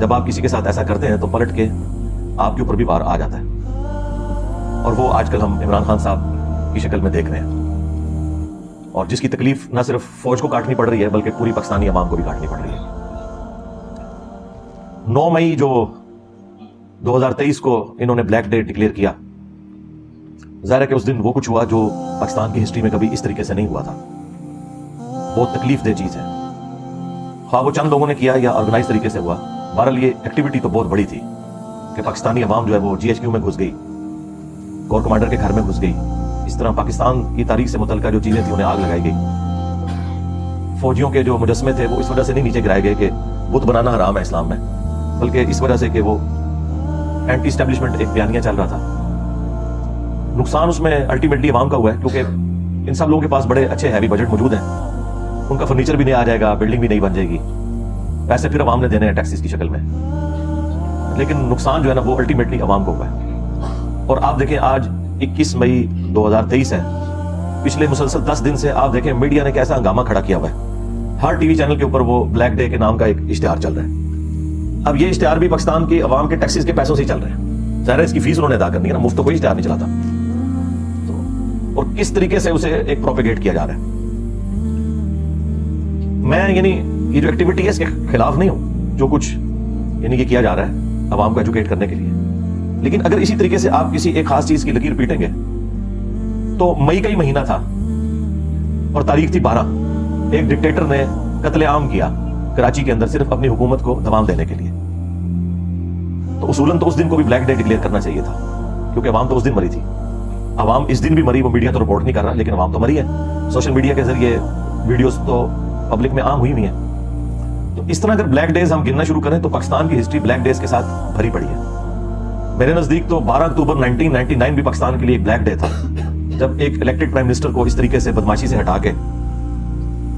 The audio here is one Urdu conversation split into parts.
جب آپ کسی کے ساتھ ایسا کرتے ہیں تو پلٹ کے آپ کے اوپر بھی وار آ جاتا ہے، اور وہ آج کل ہم عمران خان صاحب کی شکل میں دیکھ رہے ہیں، اور جس کی تکلیف نہ صرف فوج کو کاٹنی پڑ رہی ہے بلکہ پوری پاکستانی عوام کو بھی کاٹنی پڑ رہی ہے۔ 9 مئی جو 2023 کو انہوں نے بلیک ڈے ڈکلیئر کیا، ظاہر ہے کہ اس دن وہ کچھ ہوا جو پاکستان کی ہسٹری میں کبھی اس طریقے سے نہیں ہوا تھا۔ بہت تکلیف دہ چیز ہے، خواہ وہ چند لوگوں نے کیا یا آرگنائز طریقے سے ہوا، بہرحال یہ ایکٹیویٹی تو بہت بڑی تھی کہ پاکستانی عوام جو ہے وہ GHQ میں گھس گئی، کور کمانڈر کے گھر میں گھس گئی، اس طرح پاکستان کی تاریخ سے متعلقہ جو چیزیں تھیں انہیں آگ لگائی گئی۔ فوجیوں کے جو مجسمے تھے وہ اس وجہ سے نہیں نیچے گرائے گئے کہ بت بنانا حرام ہے اسلام میں، بلکہ اس وجہ سے کہ وہ اینٹی اسٹیبلشمنٹ ایک بیانیہ چل رہا تھا۔ نقصان اس میں الٹیمیٹلی عوام کا ہوا ہے، کیونکہ ان سب لوگوں کے پاس بڑے اچھے ہیوی بجٹ موجود ہیں، ان کا فرنیچر بھی نہیں آ جائے گا، بلڈنگ بھی نہیں بن جائے گی، پیسے پھر عوام نے دینے ہیں ٹیکسز کی شکل میں، لیکن نقصان جو ہے نا وہ الٹیمیٹلی عوام کو ہوا ہے۔ اور آپ دیکھیں آج 21 مئی 2023 ہے، پچھلے مسلسل 10 دن سے آپ دیکھیں میڈیا نے کیسا ہنگامہ کھڑا کیا ہوا ہے، ہر ٹی وی چینل کے اوپر وہ بلیک ڈے کے نام کا ایک اشتہار چل رہا ہے۔ اب یہ اشتہار بھی پاکستان کی عوام کے ٹیکسز کے پیسوں سے ہی چل رہے ہیں، ظاہر ہے اس کی فیس انہوں نے ادا کرنی ہے نا، مفت تو کوئی اشتہار نہیں چلاتا، تو اور کس طریقے سے اسے ایک پروپیگیٹ کیا جا رہا ہے۔ میں یعنی یہ جو ایکٹیویٹی ہے اس کے خلاف نہیں ہوں، جو کچھ یعنی یہ کیا جا رہا ہے عوام کو ایجوکیٹ کرنے کے لیے، لیکن اگر اسی طریقے سے آپ کسی ایک خاص چیز کی لکیر پیٹیں گے تو مئی کا ہی مہینہ تھا اور تاریخ تھی 12، ایک ڈکٹیٹر نے قتل عام کیا کراچی کے اندر صرف اپنی حکومت کو دوام دینے کے لیے، تو اصولاً تو اس دن کو بھی بلیک ڈے ڈکلیئر کرنا چاہیے تھا، کیونکہ عوام تو اس دن مری تھی۔ عوام اس دن بھی مری، وہ میڈیا تو رپورٹ نہیں کر رہا، لیکن عوام تو مری ہے، سوشل میڈیا کے ذریعے ویڈیوز تو پبلک میں عام ہوئی ہوئی ہیں۔ تو اس طرح اگر بلیک ڈیز ہم گننا شروع کریں تو پاکستان کی ہسٹری بلیک ڈیز کے ساتھ بھری پڑی ہے۔ میرے نزدیک تو 12 اکتوبر 1999 بھی پاکستان کے لیے ایک بلیک ڈے تھا، جب ایک الیکٹڈ پرائم منسٹر کو اس طریقے سے بدماشی سے ہٹا کے،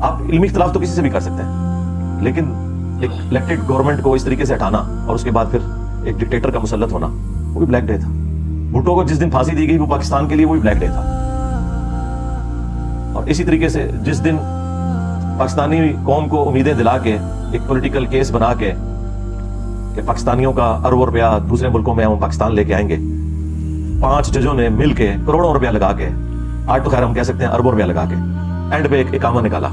آپ علمی اختلاف تو کسی سے بھی کر سکتے ہیں، لیکن ایک الیکٹڈ گورنمنٹ کو اس طریقے سے ہٹانا اور اس کے بعد پھر ایک ڈکٹیٹر کا مسلط ہونا، وہ بھی بلیک ڈے تھا۔ بھٹو کو جس دن پھانسی دی گئی وہ پاکستان کے لیے وہ بھی بلیک ڈے تھا۔ اور اسی طریقے سے جس دن پاکستانی قوم کو امیدیں دلا کے ایک پولیٹیکل کیس بنا کے کہ پاکستانیوں کا اربوں روپیہ دوسرے ملکوں میں ہم پاکستان لے کے آئیں گے، 5 ججوں نے مل کے کروڑوں روپیہ لگا کے، آج تو خیر ہم کہہ سکتے ہیں اربوں روپیہ لگا کے، اینڈ پہ ایک اقامہ نکالا،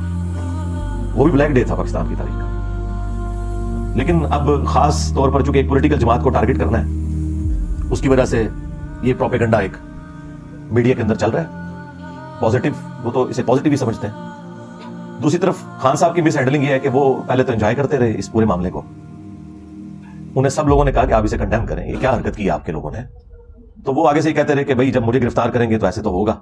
وہ بھی بلیک ڈے تھا پاکستان کی تاریخ کا۔ لیکن اب خاص طور پر چونکہ ایک پولیٹیکل جماعت کو ٹارگٹ کرنا ہے، اس کی وجہ سے یہ پروپیگنڈا ایک میڈیا کے اندر چل رہا ہے، پازیٹیو، وہ تو اسے پازیٹیو ہی سمجھتے ہیں۔ دوسری طرف خان صاحب کی مس ہینڈلنگ یہ ہے کہ وہ پہلے تو انجوائے کرتے رہے اس پورے معاملے کو، انہیں سب لوگوں نے کہا کہ آپ اسے کنڈیم کریں، یہ کیا حرکت کی آپ کے لوگوں نے، تو وہ آگے سے ہی کہتے رہے کہ بھائی جب مجھے گرفتار کریں گے تو ایسے تو ہوگا،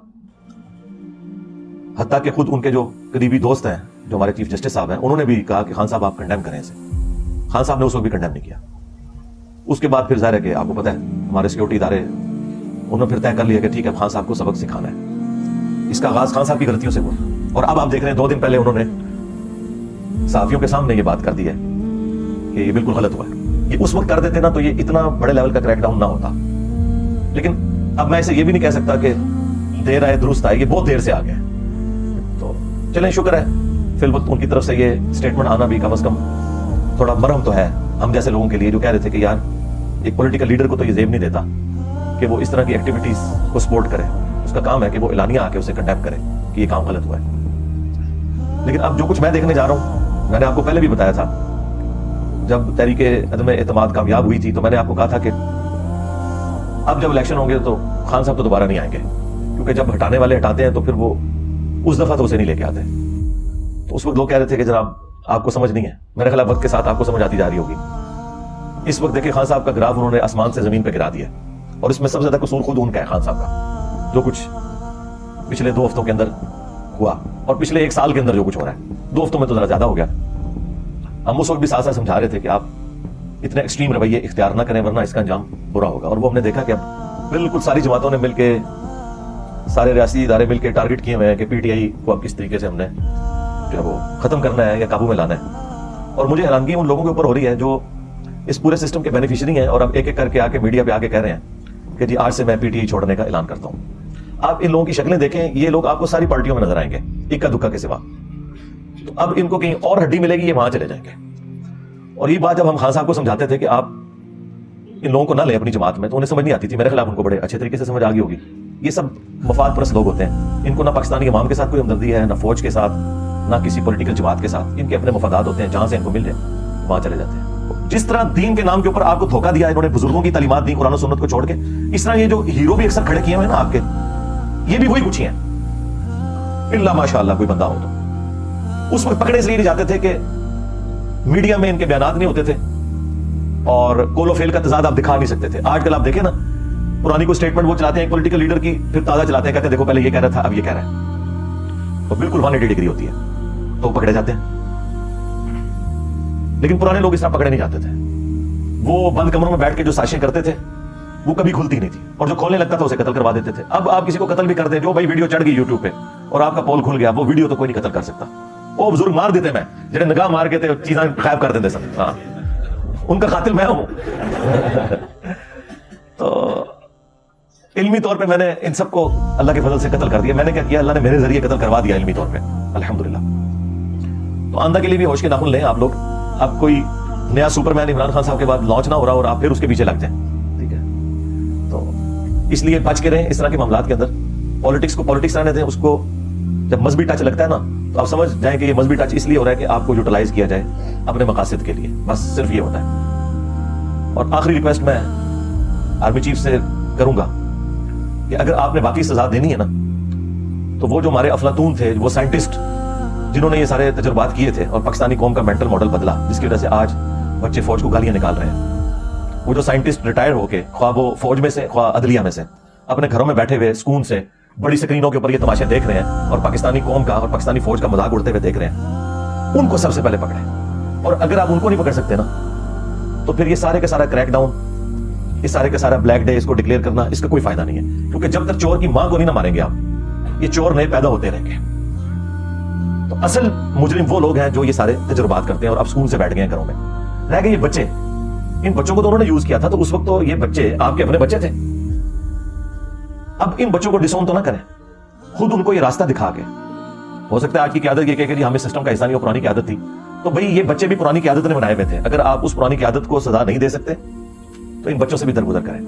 حتیٰ کہ خود ان کے جو قریبی دوست ہیں جو ہمارے چیف جسٹس صاحب ہیں انہوں نے بھی کہا کہ خان صاحب آپ کنڈیم کریں اسے، خان صاحب نے اس وقت بھی کنڈیم نہیں کیا۔ اس کے بعد پھر ظاہر ہے کہ آپ کو پتہ ہے ہمارے سیکورٹی ادارے انہوں نے پھر طے کر لیا کہ ٹھیک ہے خان صاحب کو سبق سکھانا ہے۔ اس کا آغاز خان صاحب کی غلطیوں سے ہوا، اور اب آپ دیکھ رہے ہیں 2 دن پہلے انہوں نے صحافیوں کے سامنے یہ بات کر دی ہے کہ یہ بالکل غلط ہوا ہے۔ یہ اس وقت کر دیتے نا تو یہ اتنا بڑے لیول کا کریک ڈاؤن نہ ہوتا، لیکن اب میں اسے یہ بھی نہیں کہہ سکتا کہ دیر آئے درست آئے، یہ بہت دیر سے آ گئے، تو چلیں شکر ہے فی الوقت ان کی طرف سے یہ سٹیٹمنٹ آنا بھی کم از کم تھوڑا مرہم تو ہے ہم جیسے لوگوں کے لیے جو کہہ رہے تھے کہ یار ایک پولیٹیکل لیڈر کو تو یہ زیب نہیں دیتا کہ وہ اس طرح کی ایکٹیویٹیز کو سپورٹ کرے، اس کا کام ہے کہ وہ اعلانیہ آ کے اسے کنڈیم کرے کہ یہ کام غلط ہوا ہے۔ لیکن اب جو کچھ میں دیکھنے جا رہا ہوں، میں نے آپ کو پہلے بھی بتایا تھا جب تحریک عدم اعتماد کامیاب ہوئی تھی تو میں نے آپ کو کہا تھا کہ اب جب الیکشن ہوں گے تو خان صاحب تو دوبارہ نہیں آئیں گے، کیونکہ جب ہٹانے والے ہٹاتے ہیں تو پھر وہ اس دفعہ تو اسے نہیں لے کے آتے۔ تو اس وقت لوگ کہہ رہے تھے کہ جناب آپ کو سمجھ نہیں ہے، میرے خیال وقت کے ساتھ آپ کو سمجھ آتی جا رہی ہوگی۔ اس وقت دیکھیں خان صاحب کا گراف انہوں نے آسمان سے زمین پہ گرا دیا، اور اس میں سب سے زیادہ قصور خود ان کا ہے، خان صاحب کا، جو کچھ پچھلے 2 ہفتوں کے اندر ہوا اور پچھلے 1 سال کے اندر جو کچھ ہو رہا ہے، 2 ہفتوں میں تو ذرا زیادہ ہو گیا۔ ہم اس وقت بھی ساتھ ساتھ سمجھا رہے تھے کہ آپ اتنے ایکسٹریم رویے اختیار نہ کریں ورنہ اس کا انجام برا ہوگا، اور وہ ہم نے دیکھا کہ اب بالکل ساری جماعتوں نے مل کے، سارے ریاستی ادارے مل کے ٹارگٹ کیے ہوئے ہیں کہ پی ٹی آئی کو اب کس طریقے سے ہم نے جو ہے وہ ختم کرنا ہے یا قابو میں لانا ہے۔ اور مجھے حیرانگی ان لوگوں کے اوپر ہو رہی ہے جو اس پورے سسٹم کے بینیفیشری ہیں اور اب ایک ایک کر کے آ کے میڈیا پہ آ کے کہہ رہے ہیں کہ جی آج سے میں پی ٹی آئی چھوڑنے کا اعلان کرتا ہوں۔ آپ ان لوگوں کی شکلیں دیکھیں، یہ لوگ آپ کو ساری پارٹیوں میں نظر آئیں گے اکا دکا کے سوا، تو اب ان کو کہیں اور ہڈی ملے گی یہ وہاں چلے جائیں گے۔ اور یہ بات جب ہم خان صاحب کو سمجھاتے تھے کہ آپ ان لوگوں کو نہ لیں اپنی جماعت میں، تو انہیں سمجھ نہیں آتی تھی. میرے خلاف ان کو بڑے اچھے طریقے سے سمجھ آ گئی ہوگی. یہ سب مفاد پرست لوگ ہوتے ہیں، ان کو نہ پاکستانی عوام کے ساتھ کوئی ہمدردی ہے، نہ فوج کے ساتھ، نہ کسی پولیٹیکل جماعت کے ساتھ. ان کے اپنے مفادات ہوتے ہیں، جہاں سے ان کو مل جائے وہاں چلے جاتے ہیں. جس طرح دین کے نام کے اوپر آپ کو دھوکہ دیا انہوں نے، بزرگوں کی تعلیمات دی قرآن و سنت کو چھوڑ کے، اس طرح یہ جو ہیرو بھی اکثر کھڑے کیے ہوئے ہیں نا آپ کے، یہ بھی وہی کچھ ہی ہیں. اللہ ماشاء اللہ کوئی بندہ ہو تو اس وقت پکڑے اس لیے نہیں جاتے تھے کہ میڈیا میں ان کے بیانات نہیں ہوتے تھے اور کول و فیل کا تضاد آپ دکھا نہیں سکتے تھے. آج کل آپ دیکھیں نا، پرانی کوئی سٹیٹمنٹ وہ چلاتے ہیں پولیٹیکل لیڈر کی، پھر تازہ چلاتے ہیں، کہتے ہیں دیکھو پہلے یہ کہہ رہا تھا اب یہ کہہ رہا ہے، تو بالکل 180 ڈگری ہوتی ہے، تو وہ پکڑے جاتے ہیں. لیکن پرانے لوگ اس طرح پکڑے نہیں جاتے تھے. وہ بند کمروں میں بیٹھ کے جو سازشیں کرتے تھے وہ کبھی کھلتی نہیں تھی، اور جو کھولنے لگتا تھا اسے قتل کروا دیتے تھے. اب آپ کسی کو قتل بھی کر دیں، جو بھائی ویڈیو چڑھ گئی یوٹیوب پہ اور آپ کا پول کھل گیا، وہ ویڈیو تو کوئی نہیں قتل کر سکتا. وہ بزرگ مار دیتے، میں جنہیں نگاہ مار کے چیزاں غائب کر دیتے سب، ہاں ان کا قاتل میں ہوں. تو علمی طور پہ میں نے ان سب کو اللہ کے فضل سے قتل کر دیا. میں نے کیا کیا، اللہ نے میرے ذریعے قتل کروا دیا علمی طور پہ، الحمدللہ. تو آئندہ کے لیے بھی ہوش کے ناخن لیں آپ لوگ. اب کوئی نیا سپر مین عمران خان صاحب کے بعد لانچ نہ ہو رہا اور آپ پھر اس کے پیچھے لگ جائیں، ٹھیک ہے؟ تو اس لیے بچ کے رہیں اس طرح کے معاملات کے اندر. پالیٹکس کو پالیٹکس رہنے دیں. اس کو جب مذہبی ٹچ لگتا ہے نا تو آپ سمجھ جائیں کہ یہ مذہبی ٹچ اس لیے ہو رہا ہے کہ آپ کو یوٹیلائز کیا جائے اپنے مقاصد کے لیے، بس صرف یہ ہوتا ہے. اور آخری ریکویسٹ میں آرمی چیف سے کروں گا کہ اگر آپ نے باقی سزا دینی ہے نا، تو وہ جو ہمارے افلاطون تھے، وہ سائنٹسٹ جنہوں نے یہ سارے تجربات کیے تھے اور پاکستانی قوم کا مینٹل ماڈل بدلا، جس کی وجہ سے آج بچے فوج کو گالیاں نکال رہے ہیں، وہ جو سائنٹسٹ ریٹائر ہو کے، خواہ وہ فوج میں سے خواہ عدلیہ میں سے، اپنے گھروں میں بیٹھے ہوئے سکون سے بڑی سکرینوں کے اوپر یہ تماشے دیکھ رہے ہیں اور پاکستانی قوم کا اور پاکستانی فوج کا مذاق اڑتے ہوئے دیکھ رہے ہیں، ان کو سب سے پہلے پکڑیں. اور اگر آپ ان کو نہیں پکڑ سکتے نا، تو پھر یہ سارے کا سارا کریک ڈاؤن، یہ سارے کا سارا بلیک ڈے اس کو ڈکلیئر کرنا، اس کا کوئی فائدہ نہیں ہے. کیونکہ جب تک چور کی ماں کو نہیں نہ ماریں گے آپ، یہ چور نئے پیدا ہوتے رہیں گے. تو اصل مجرم وہ لوگ ہیں جو یہ سارے تجربات کرتے ہیں اور اب سکون سے بیٹھ گئے ہیں گھروں میں. رہ گئے یہ بچے، ان بچوں کو تو انہوں نے یوز کیا تھا، تو اس وقت تو یہ بچے آپ کے اپنے بچے تھے. اب ان بچوں کو ڈسون تو نہ کریں، خود ان کو یہ راستہ دکھا کے. ہو سکتا ہے آج کی قیادت یہ کہ ہمیں سسٹم کا حصہ نہیں، وہ پرانی قیادت تھی، تو بھئی یہ بچے بھی پرانی قیادت نے بنائے ہوئے تھے. اگر آپ اس پرانی قیادت کو سزا نہیں دے سکتے تو ان بچوں سے بھی درگزر کریں.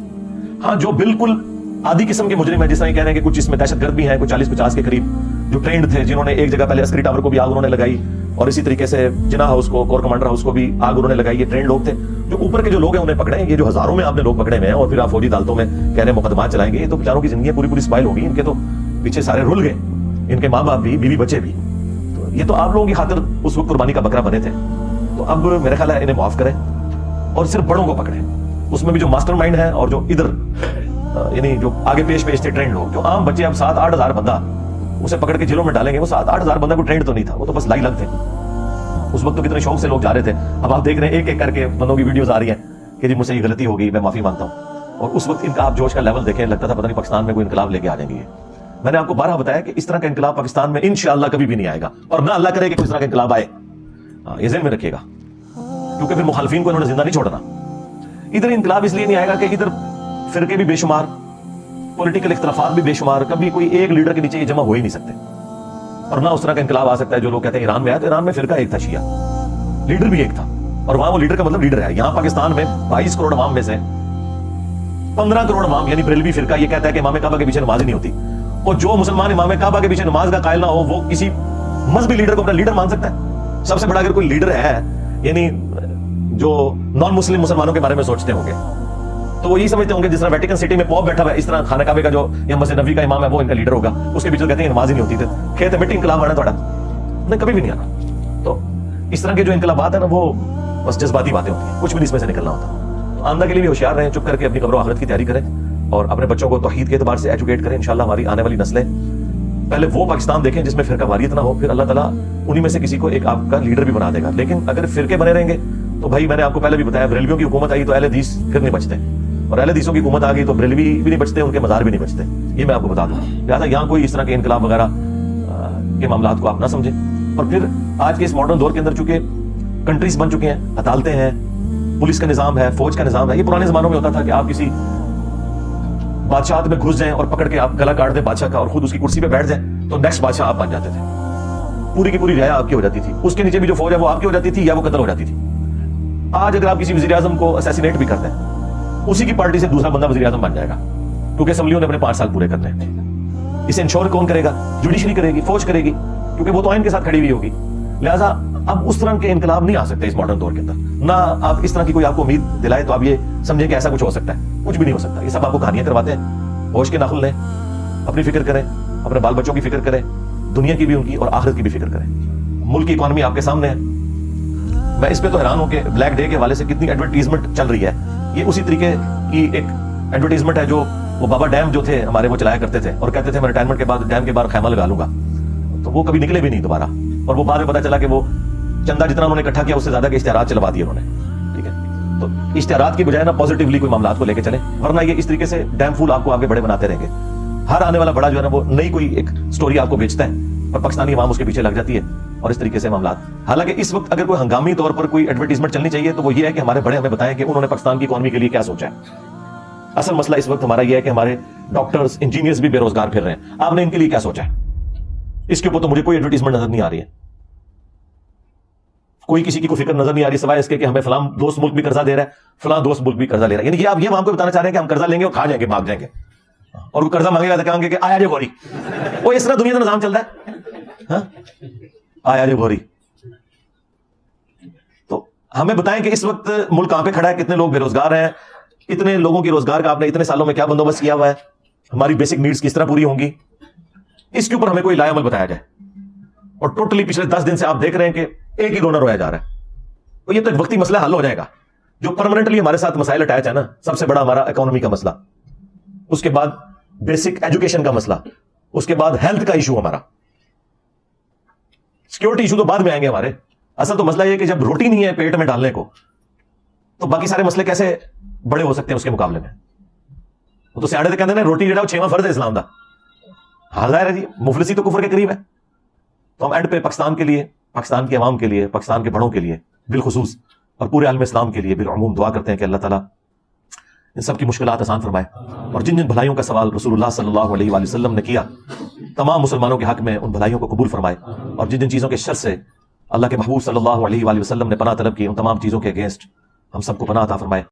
ہاں جو بالکل آدھی قسم کے مجرم ہیں، جس طرح یہ کہہ رہے ہیں کہ کچھ اس میں دہشت گرد بھی ہیں، کچھ 40-50 کے قریب جو ٹرینڈ تھے، جنہوں نے ایک جگہ پہلے عسکری ٹاور کو بھی آگ انہوں نے لگائی، اور اسی طریقے سے جناح ہاؤس کو، کور کمانڈر ہاؤس کو بھی آگ انہوں نے لگائی. یہ ٹرینڈ لوگ تھے. جو اوپر کے جو لوگ ہیں انہیں پکڑے. یہ جو ہزاروں میں آپ نے لوگ پکڑے ہوئے ہیں اور پھر آپ فوجی عدالتوں میں کہہ رہے ہیں مقدمات چلائیں گے، یہ تو بیچاروں کی زندگی پوری پوری اسپائل ہوگی. ان کے تو پیچھے سارے رول گئے، ان کے ماں باپ بھی، بیوی بچے بھی. تو یہ تو آپ لوگوں کی خاطر اس وقت قربانی کا بکرا بنے تھے. تو اب میرے خیال ہے انہیں معاف کریں اور صرف بڑوں کو پکڑیں. اس میں بھی جو ماسٹر مائنڈ ہے اور جو ادھر یعنی جو آگے پیش تھے ٹرینڈ لوگ، جو عام بچے اب 7-8 ہزار بندہ اسے پکڑ کے جیلوں میں ڈالیں گے. وہ 7-8 ہزار بندہ کوئی ٹرینڈ تو نہیں تھا، وہ تو بس لائی لگ تھے. اس وقت تو کتنے شوق سے لوگ جا رہے تھے. اب آپ دیکھ رہے ہیں ایک ایک کر کے بندوں کی ویڈیوز آ رہی ہیں کہ جی مجھ سے یہ غلطی ہو گئی، میں معافی مانگتا ہوں. اور اس وقت ان کا آپ جوش کا لیول دیکھیں، لگتا تھا پتہ نہیں پاکستان میں کوئی انقلاب لے کے آ جائیں گے. میں نے آپ کو بارہا بتایا کہ اس طرح کا انقلاب پاکستان میں انشاءاللہ کبھی بھی نہیں آئے گا، اور نہ اللہ کرے کہ اس طرح کا انقلاب آئے. یہ ذہن میں رکھیے گا، کیونکہ پھر مخالفین کو انہوں نے زندہ نہیں چھوڑنا. ادھر انقلاب اس لیے نہیں آئے گا کہ ادھر فرقے بھی بے شمار، پولیٹیکل اختلافات بھی بے شمار، کبھی کوئی ایک لیڈر کے نیچے یہ جمع ہو ہی نہیں سکتے. اور نہ اس طرح کا انقلاب آ سکتا ہے جو لوگ کہتے ہیں ایران میں آیا تو ایران میں فرقہ ایک تھا، شیعہ، لیڈر بھی ایک تھا، اور وہاں وہ لیڈر کا مطلب لیڈر ہے. یہاں پاکستان میں 22 کروڑ عوام میں سے 15 کروڑ عوام یعنی بریلوی فرقہ یہ کہتا ہے کہ امام کعبہ کے پیچھے نماز ہی نہیں ہوتی. اور جو مسلمان امام کعبہ کے پیچھے نماز کا قائل نہ ہو، وہ کسی مذہبی لیڈر کو اپنا لیڈر مان سکتا ہے. سب سے بڑا اگر کوئی لیڈر ہے یعنی جو نان مسلم مسلمانوں کے بارے میں سوچتے ہوں گے تو وہ یہی سمجھتے ہوں گے جس طرح ویٹیکن سٹی میں پوپ بیٹھا ہوا ہے، اس طرح خانہ کعبے کا جو یا مسجد نبوی کا امام ہے وہ ان کا لیڈر ہوگا. اس کے پیچھے کہتے ہیں نماز ہی نہیں ہوتی تھی. کھیت مٹی انقلاب آنا تھوڑا نہیں، کبھی بھی نہیں آنا. تو اس طرح کے جو انقلابات ہیں نا، وہ بس جذباتی باتیں ہوتی ہیں، کچھ بھی اس میں سے نکلنا ہوتا. تو آئندہ کے لیے بھی ہوشیار رہیں، چپ کر کے اپنی قبر و آخرت کی تیاری کریں اور اپنے بچوں کو توحید کے اعتبار سے ایجوکیٹ کریں. انشاءاللہ ہماری آنے والی نسلیں پہلے وہ پاکستان دیکھیں جس میں فرقہ واریت نہ ہو، پھر اللہ تعالیٰ انہی میں سے کسی کو ایک آپ کا لیڈر بھی بنا دے گا. لیکن اگر فرقے بنے رہیں گے تو بھائی میں نے آپ کو پہلے بھی بتایا، بریلویوں کی حکومت آئی تو اہل حدیث پھر نہیں بچتے، اور اہل حدیثوں کی حکومت آ گئی تو بریلوی بھی نہیں بچتے، ان کے مزار بھی نہیں بچتے. یہ میں آپ کو بتا دوں. لہٰذا یہاں کوئی اس طرح کے انقلاب وغیرہ کے معاملات کو آپ نہ سمجھیں. اور پھر آج کے اس ماڈرن دور کے اندر چونکہ کنٹریز بن چکے ہیں، عدالتیں ہیں، پولیس کا نظام ہے، فوج کا نظام ہے. یہ پرانے زمانوں میں ہوتا تھا کہ آپ کسی بادشاہت میں گھس جائیں اور پکڑ کے آپ گلا کاٹ دیں بادشاہ کا اور خود اس کی کرسی پہ بیٹھ جائیں تو نیکسٹ بادشاہ آپ بن جاتے تھے. پوری کی پوری رعایا آپ کی ہو جاتی تھی، اس کے نیچے بھی جو فوج ہے وہ آپ کی ہو جاتی تھی یا وہ قتل ہو جاتی تھی. آج اگر آپ کسی وزیر اعظم کو اسیسینیٹ بھی کرتے ہیں، اسی کی پارٹی سے دوسرا بندہ وزیر اعظم بن جائے گا، کیونکہ اسمبلیوں نے اپنے 5 سال پورے کرنے ہیں۔ اسے انشور کون کرے گا؟ جوڈیشری کرے گی، فوج کرے گی، کیونکہ وہ تو آئین کے ساتھ کھڑی ہوئی ہوگی۔ لہٰذا اب اس طرح کے انقلاب نہیں آ سکتے اس ماڈرن دور کے اندر، نہ آپ اس طرح کی کوئی آپ کو امید دلائے تو آپ یہ سمجھیں کہ ایسا کچھ ہو سکتا ہے، کچھ بھی نہیں ہو سکتا۔ یہ سب آپ کو کہانیاں کرواتے ہیں۔ ہوش کے ناخن لیں، اپنی فکر کریں، اپنے بال بچوں کی فکر کریں، دنیا کی بھی ان کی اور آخرت کی بھی فکر کریں۔ ملک کی اکانومی آپ کے سامنے ہے۔ میں اس پہ تو حیران ہوں کہ بلیک ڈے کے حوالے سے کتنی ایڈورٹیزمنٹ چل رہی ہے۔ یہ اسی طریقے کی ایک ایڈورٹیزمنٹ ہے جو وہ بابا ڈیم جو تھے ہمارے، وہ چلایا کرتے تھے اور کہتے تھے میں ریٹائرمنٹ کے بعد ڈیم کے باہر خیمہ لگا لوں گا، تو وہ کبھی نکلے بھی نہیں دوبارہ، اور وہ بعد میں پتا چلا کہ وہ چندہ جتنا انہوں نے اکٹھا کیا اس سے زیادہ کے اشتہارات چلوا دیے انہوں نے۔ ٹھیک ہے، تو اشتہارات کی بجائے نا پازیٹیولی کوئی معاملات کو لے کے چلیں، ورنہ یہ اس طریقے سے ڈیم فول آپ کو آگے بڑے بناتے رہیں گے۔ ہر آنے والا بڑا جو ہے نا وہ نئی کوئی ایک سٹوری آپ کو بیچتا ہے اور پاکستانی عوام اس کے پیچھے لگ جاتی ہے، اور اس طریقے سے معاملات۔ حالانکہ اس وقت اگر کوئی ہنگامی طور پر کوئی ایڈورٹیزمنٹ چلنی چاہیے تو وہ یہ ہے کہ ہمارے بڑے ہمیں بتائیں کہ انہوں نے پاکستان کی اکانومی کے لیے کیا سوچا ہے۔ اصل مسئلہ اس وقت ہمارا یہ ہے کہ ہمارے ڈاکٹرز، انجینئرز بھی بے روزگار پھر رہے ہیں، آپ نے ان کے لیے کیا سوچا ہے؟ اس کے اوپر تو مجھے کوئی ایڈورٹیزمنٹ نظر نہیں آ رہی ہے، کوئی کسی کی کوئی فکر نظر نہیں آ رہی سوائے اس کے کہ ہمیں فلاں دوست ملک بھی قرضہ دے رہا ہے، فلاں دوست ملک بھی قرضہ لے رہا ہے۔ یعنی یہ آپ یہ وہاں کو بتانا چاہ رہے ہیں کہ ہم قرضہ لیں گے اور کھا جائیں گے، بھاگ جائیں گے، اور وہ قرضہ مانگے گا تو کہیں گے کہ آیا جے گوری۔ وہ اس طرح دنیا کا نظام چل رہا ہے، ہاں آیا جے گوری۔ تو ہمیں بتائیں کہ اس وقت ملک کہاں پہ کھڑا ہے، کتنے لوگ بے روزگار ہیں، اتنے لوگوں کی روزگار کا آپ نے اتنے سالوں میں کیا بندوبست کیا ہوا ہے، ہماری بیسک نیڈز کس طرح پوری ہوں گی، اس کے اوپر ہمیں کوئی لائے عمل بتایا جائے۔ اور ٹوٹلی پچھلے 10 دن سے آپ دیکھ رہے ہیں کہ ایک ہی رونا رویا جا رہا ہے، تو یہ تو ایک وقتی مسئلہ حل ہو جائے گا۔ جو پرماننٹلی ہمارے ساتھ مسائل اٹیچ ہے نا، سب سے بڑا ہمارا اکانومی کا مسئلہ، اس کے بعد بیسک ایجوکیشن کا مسئلہ، اس کے بعد ہیلتھ کا ایشو، ہمارا سیکورٹی ایشو تو بعد میں آئیں گے ہمارے۔ اصل تو مسئلہ یہ کہ جب روٹی نہیں ہے پیٹ میں ڈالنے کو تو باقی سارے مسئلے کیسے بڑے ہو سکتے ہیں اس کے مقابلے میں۔ وہ تو سیاڑے کہتے ہیں نا روٹی جو ہے وہ 6واں فرض ہے اسلام دا۔ حال ظاہر ہے جی، مفلسی تو کفر کے قریب ہے۔ تو ہم اینڈ پہ پاکستان کے لیے، پاکستان کے عوام کے لیے، پاکستان کے بڑوں کے لیے بالخصوص، اور پورے عالم اسلام کے لیے بالعموم دعا کرتے ہیں کہ اللہ تعالیٰ ان سب کی مشکلات آسان فرمائے، اور جن جن بھلائیوں کا سوال رسول اللہ صلی اللہ علیہ وآلہ وسلم نے کیا تمام مسلمانوں کے حق میں ان بھلائیوں کو قبول فرمائے، اور جن جن چیزوں کے شر سے اللہ کے محبوب صلی اللہ علیہ وآلہ وسلم نے پناہ طلب کی ان تمام چیزوں کے اگینسٹ ہم سب کو پناہ عطا فرمائے۔